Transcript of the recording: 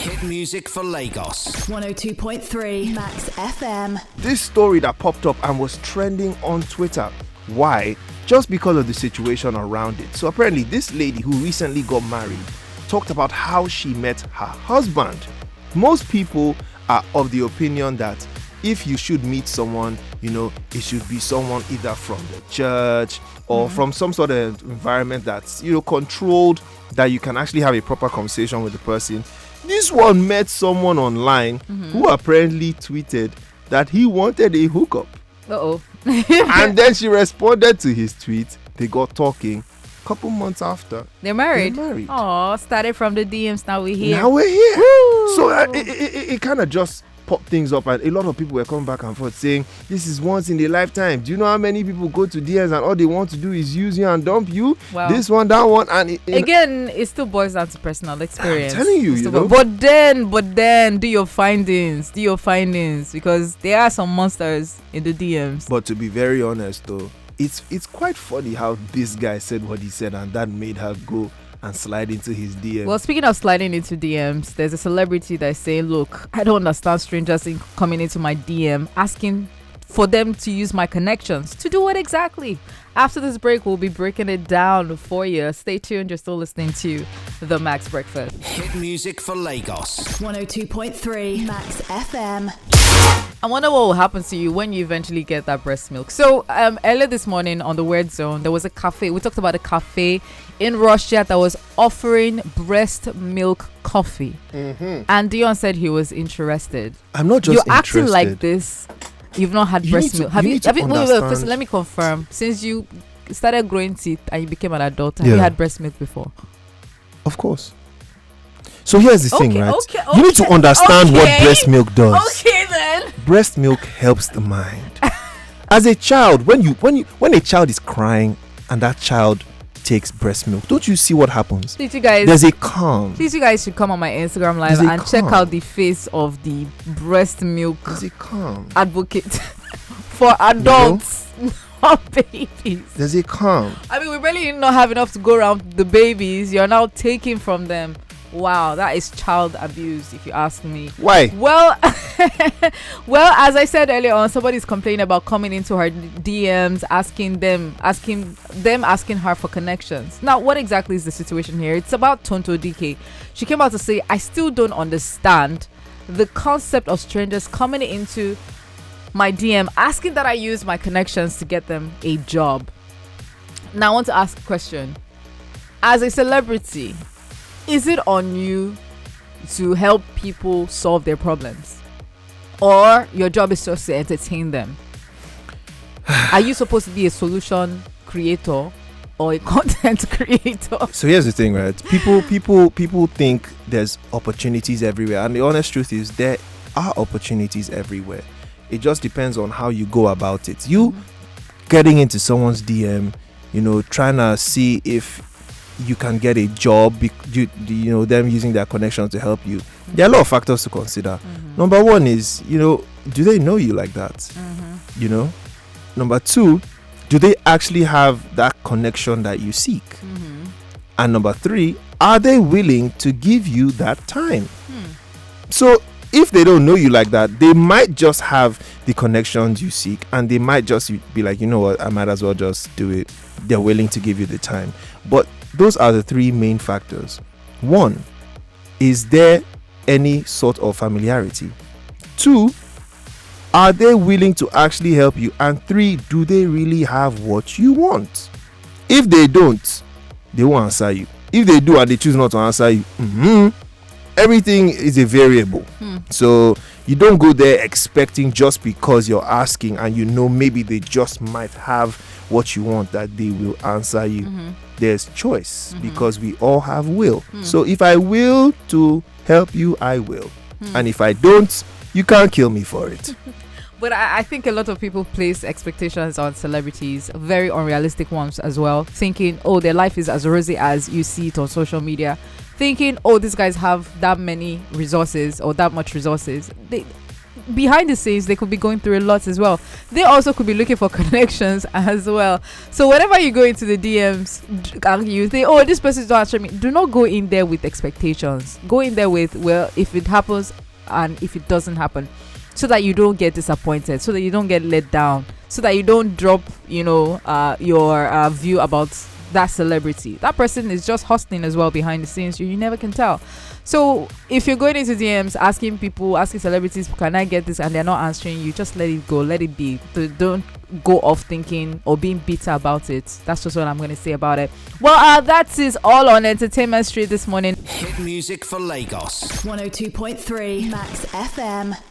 Hit music for Lagos. 102.3 Max FM. This story that popped up and was trending on Twitter. Why? Just because of the situation around it. So apparently this lady who recently got married talked about how she met her husband. Most people are of the opinion that if you should meet someone, it should be someone either from the church or from some sort of environment that's, controlled, that you can actually have a proper conversation with the person. This one met someone online who apparently tweeted that he wanted a hookup. And then she responded to his tweet. They got talking. Couple months after, they're married. Oh, started from the DMs. Now we're here. Woo! So it kind of just popped things up, and a lot of people were coming back and forth saying this is once in a lifetime. Do you know how many people go to DMs and all they want to do is use you and dump you? Wow. This one, that one, and it still boils down to personal experience. I'm telling you, But then do your findings because there are some monsters in the DMs. But to be very honest though, it's quite funny how this guy said what he said, and that made her go and slide into his DM. Well, speaking of sliding into DMs, there's a celebrity that's saying, look, I don't understand strangers coming into my DM asking for them to use my connections. To do what exactly? After this break, we'll be breaking it down for you. Stay tuned. You're still listening to The Max Breakfast. Hit music for Lagos. 102.3 Max FM. I wonder what will happen to you when you eventually get that breast milk. So earlier this morning on the Word Zone, there was a cafe. We talked about a cafe in Russia that was offering breast milk coffee. And Dion said he was interested. I'm not just You're interested. acting like this. You've not had breast milk. Have you? Wait, first, let me confirm. Since you started growing teeth and you became an adult, have you had breast milk before? Of course. So here's the thing, right? Okay, you need to understand what breast milk does. Okay then. Breast milk helps the mind. As a child, when a child is crying and that child takes breast milk, don't you see what happens? Please, you guys. There's a calm. Please, you guys should come on my Instagram live and check out the face of the breast milk advocate for adults, not babies. There's a calm. I mean, we really not have enough to go around the babies. You're now taking from them. Wow, that is child abuse, if you ask me. Why? Well, as I said earlier on, somebody's complaining about coming into her DMs, asking her for connections. Now, what exactly is the situation here? It's about Tonto DK. She came out to say, I still don't understand the concept of strangers coming into my DM, asking that I use my connections to get them a job. Now, I want to ask a question. As a celebrity, is it on you to help people solve their problems? Or your job is just to entertain them? Are you supposed to be a solution creator or a content creator? So here's the thing, right? People think there's opportunities everywhere. And the honest truth is there are opportunities everywhere. It just depends on how you go about it. You getting into someone's DM, trying to see if you can get a job, them using their connections to help you. There are a lot of factors to consider. Number one is, do they know you like that? Number two, do they actually have that connection that you seek? And number three, are they willing to give you that time? So if they don't know you like that, they might just have the connections you seek, and they might just be like, you know what, I might as well just do it. They're willing to give you the time. But those are the three main factors. One, is there any sort of familiarity? Two, are they willing to actually help you? And three, do they really have what you want? If they don't, they won't answer you. If they do and they choose not to answer you, everything is a variable. So you don't go there expecting just because you're asking and maybe they just might have what you want that they will answer you. There's choice because we all have will. So if I will to help you, I will. And if I don't, you can't kill me for it. But I think a lot of people place expectations on celebrities, very unrealistic ones as well, thinking, oh, their life is as rosy as you see it on social media, thinking, oh, these guys have that many resources or that much resources. behind the scenes they could be going through a lot as well. They also could be looking for connections as well. So whenever you go into the DMs and you think, oh, this person's not answering me, do not go in there with expectations. Go in there with, well, if it happens and if it doesn't happen, so that you don't get disappointed, so that you don't get let down, so that you don't drop your view about that celebrity. That person is just hustling as well behind the scenes. You never can tell. So if you're going into DMs asking celebrities, can I get this, and they're not answering you, just let it go, let it be. Don't go off thinking or being bitter about it. That's just what I'm going to say about it. Well, that is all on Entertainment Street this morning. Hit music for Lagos. 102.3 Max FM.